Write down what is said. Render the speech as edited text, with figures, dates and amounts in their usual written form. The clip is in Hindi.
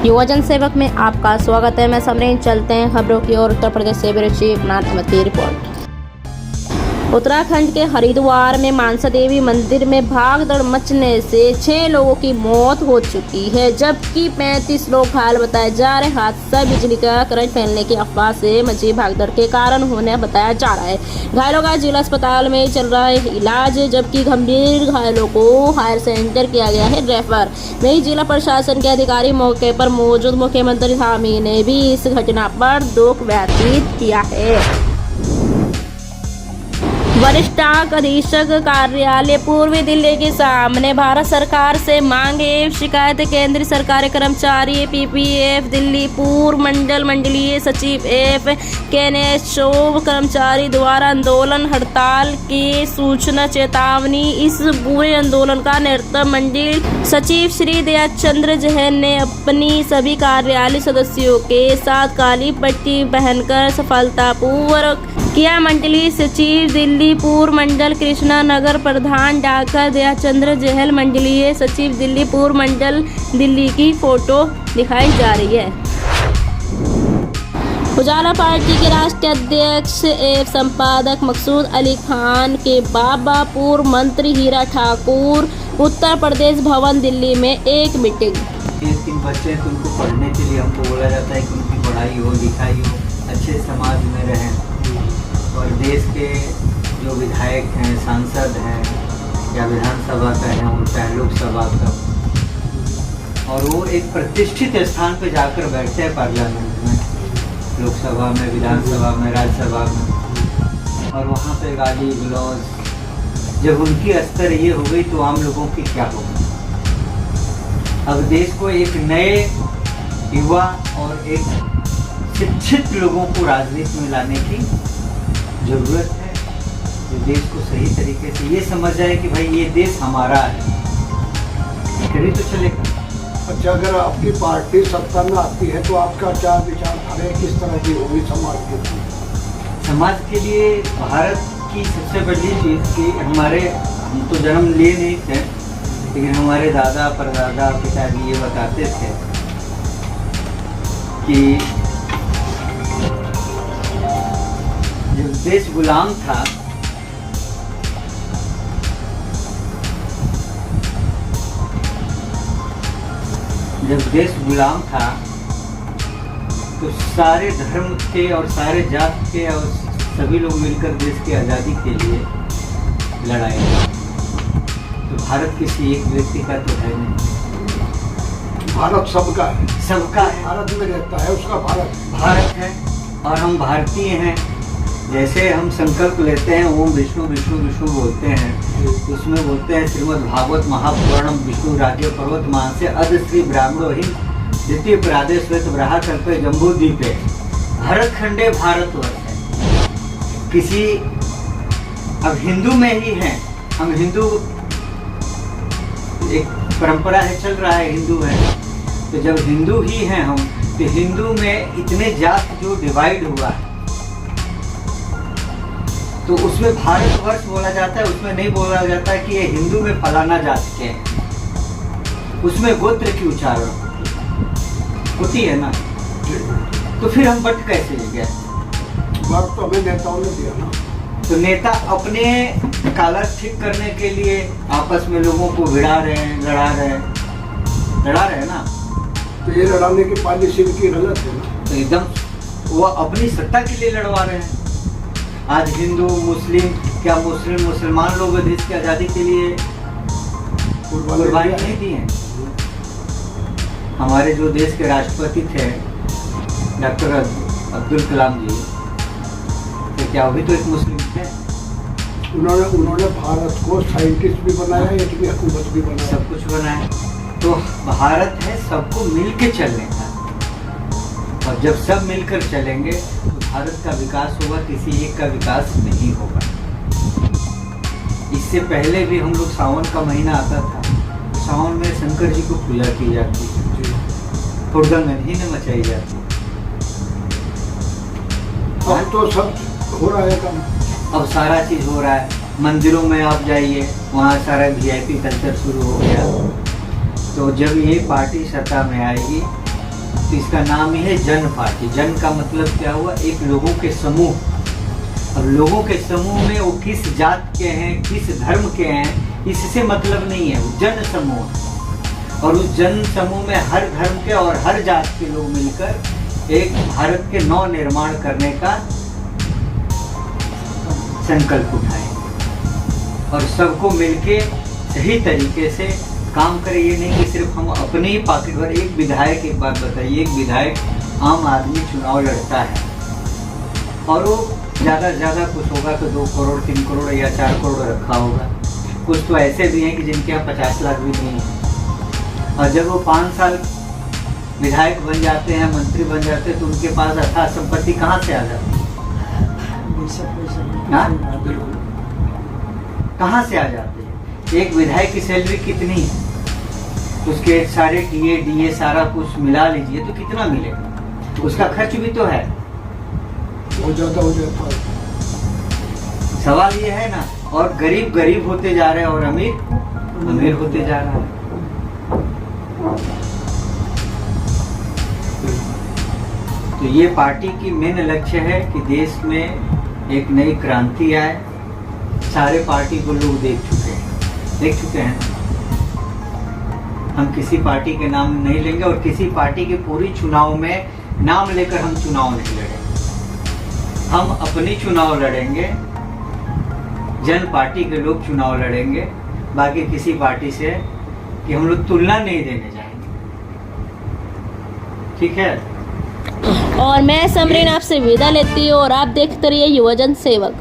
युवा जन सेवक में आपका स्वागत है। मैं समरीन। चलते हैं खबरों की ओर। उत्तर प्रदेश से ब्यूरो चीफ नाथ अहमद की रिपोर्ट। उत्तराखंड के हरिद्वार में मानसा देवी मंदिर में भागदौड़ मचने से 6 लोगों की मौत हो चुकी है, जबकि 35 लोग घायल बताए जा रहे। हादसा बिजली का करंट फैलने की अफवाह से मची भागदौड़ के कारण होने बताया जा रहा है। घायलों का जिला अस्पताल में चल रहा है इलाज, जबकि गंभीर घायलों को हायर सेंटर किया गया है रेफर। वहीं जिला प्रशासन के अधिकारी मौके पर मौजूद मुख्यमंत्री हामी ने भी इस घटना पर दुख व्यक्त किया है। वरिष्ठ अधीक्षक कार्यालय पूर्वी दिल्ली के सामने भारत सरकार से मांगे शिकायत। केंद्रीय सरकारी कर्मचारी पीपीएफ दिल्ली पूर्व मंडलीय सचिव एफ केनेशोव कर्मचारी द्वारा आंदोलन हड़ताल की सूचना चेतावनी। इस पूरे आंदोलन का नेतृत्व मंडल सचिव श्री दयाचंद्र जैन ने अपनी सभी कार्यालय सदस्यों के साथ काली पट्टी पहनकर सफलतापूर्वक किया। मंडलीय सचिव दिल्ली पूर्व मंडल कृष्णा नगर प्रधान डॉक्टर दयाचंद्र जैन, मंडलीय सचिव दिल्ली पूर्व मंडल दिल्ली की फोटो दिखाई जा रही है। उजाला पार्टी के राष्ट्रीय अध्यक्ष एवं संपादक मकसूद अली खान के बाबा पूर्व मंत्री हीरा ठाकुर उत्तर प्रदेश भवन दिल्ली में एक मीटिंग। 3 बच्चे हैं तो उनको पढ़ने के लिए हमको बोला जाता है कि उनकी पढ़ाई हो, लिखाई हो, अच्छे समाज में रहें। और देश के जो विधायक हैं, सांसद हैं या विधानसभा का है, वो चाहे लोकसभा का, और वो एक प्रतिष्ठित स्थान पर जाकर बैठते हैं पार्लियामेंट में, लोकसभा में, विधानसभा में, राज्यसभा में, और वहाँ पे गाली गलौज। जब उनकी स्तर ये हो गई तो आम लोगों की क्या होगी। अब देश को एक नए युवा और एक शिक्षित लोगों को राजनीति में लाने की ज़रूरत है, जो देश को सही तरीके से ये समझ जाए कि भाई ये देश हमारा है, तभी तो चलेगा। अच्छा, अगर आपकी पार्टी सत्ता में आती है तो आपका क्या विचारधारा किस तरह की होगी समाज के लिए? समाज के लिए भारत की सबसे बड़ी चीज़ कि हम तो जन्म लिए नहीं थे, लेकिन हमारे दादा परदादा पिताजी ये बताते थे कि जब देश गुलाम था तो सारे धर्म के और सारे जात के और सभी लोग मिलकर देश की आज़ादी के लिए लड़ाई। तो भारत किसी एक व्यक्ति का तो है नहीं, भारत सबका है, सबका है। भारत में रहता है, उसका भारत है और हम भारतीय हैं। जैसे हम संकल्प लेते हैं ओम विष्णु विष्णु विष्णु बोलते हैं, उसमें बोलते हैं श्रीमद् भागवत महापुराणम विष्णु राज्य पर्वत मान से अध श्री ब्राह्मणो ही द्वितीय प्रादेश श्वेत ब्रहा कल्पे जम्बू द्वीपे भारत खंडे भारतवर्ष है। किसी अब हिंदू में ही हैं हम, हिंदू एक परंपरा है, चल रहा है, हिंदू है। तो जब हिंदू ही हैं हम, तो हिंदू में इतने जात जो डिवाइड हुआ है तो उसमें भारतवर्ष बोला जाता है, उसमें नहीं बोला जाता है कि ये हिंदू में फलाना जात के हैं। उसमें गोत्र की उच्चारण होती है ना, तो फिर हम बट कैसे ले गए? वक्त तो हमें नेताओं ने दिया ना। तो नेता अपने कालर ठीक करने के लिए आपस में लोगों को भिड़ा रहे हैं, लड़ा रहे हैं ना। तो ये लड़ाने की पॉलिसी की गलत है ना। तो एकदम वो अपनी सत्ता के लिए लड़वा रहे हैं। आज हिंदू मुस्लिम क्या मुसलमान लोग देश की आज़ादी के लिए कुर्बानी नहीं दी है। हमारे जो देश के राष्ट्रपति थे डॉक्टर अब्दुल कलाम जी, तो क्या वो भी तो एक मुस्लिम थे? उन्होंने भारत को साइंटिस्ट भी बनाया, एक भी हुकूमत भी बनाया, सब कुछ बनाया। तो भारत है सबको मिल के चलने का, और जब सब मिलकर चलेंगे तो भारत का विकास होगा, किसी एक का विकास नहीं होगा। इससे पहले भी हम लोग सावन का महीना आता था, सावन में शंकर जी को पूजा की जाती है, हुड़दंग ही न मचाई जाती। अब तो सब हो रहा है काम, अब सारा चीज़ हो रहा है। मंदिरों में आप जाइए, वहाँ सारा VIP कल्चर शुरू हो गया। तो जब ये पार्टी सत्ता में आएगी तो इसका नाम ही है जन पार्टी। जन का मतलब क्या हुआ, एक लोगों के समूह। अब लोगों के समूह में वो किस जात के हैं, किस धर्म के हैं, इससे मतलब नहीं है, वो जन समूह है। और उस जन समूह में हर धर्म के और हर जात के लोग मिलकर एक भारत के नव निर्माण करने का संकल्प उठाए और सबको मिलके सही तरीके से काम करें। ये नहीं कि सिर्फ हम अपने ही पॉकेट भर। एक विधायक, एक बात बताइए, एक विधायक आम आदमी चुनाव लड़ता है और वो ज़्यादा से ज़्यादा कुछ होगा तो 2 करोड़ 3 करोड़ या 4 करोड़ रखा होगा। कुछ तो ऐसे भी हैं कि जिनके यहाँ 50 लाख भी नहीं है। और जब वो 5 साल विधायक बन जाते हैं, मंत्री बन जाते हैं, तो उनके पास अथाह संपत्ति कहाँ से आ जाती है? कहाँ से आ जाती है? एक विधायक की सैलरी कितनी है? उसके सारे टीए सारा कुछ मिला लीजिए तो कितना मिलेगा? उसका खर्च भी तो है, बहुत ज़्यादा हो जाता है। सवाल ये है ना। और गरीब गरीब होते जा रहे हैं और अमीर अमीर होते जा रहा है। तो ये पार्टी की मेन लक्ष्य है कि देश में एक नई क्रांति आए। सारे पार्टी को लोग देख चुके हैं। हम किसी पार्टी के नाम नहीं लेंगे और किसी पार्टी के पूरी चुनाव में नाम लेकर हम चुनाव नहीं लड़ेंगे। हम अपनी चुनाव लड़ेंगे, जन पार्टी के लोग चुनाव लड़ेंगे, बाकी किसी पार्टी से कि हम लोग तुलना नहीं देने जाएंगे। ठीक है। और मैं समरीन आपसे विदा लेती हूँ और आप देखते रहिए युवजन सेवक।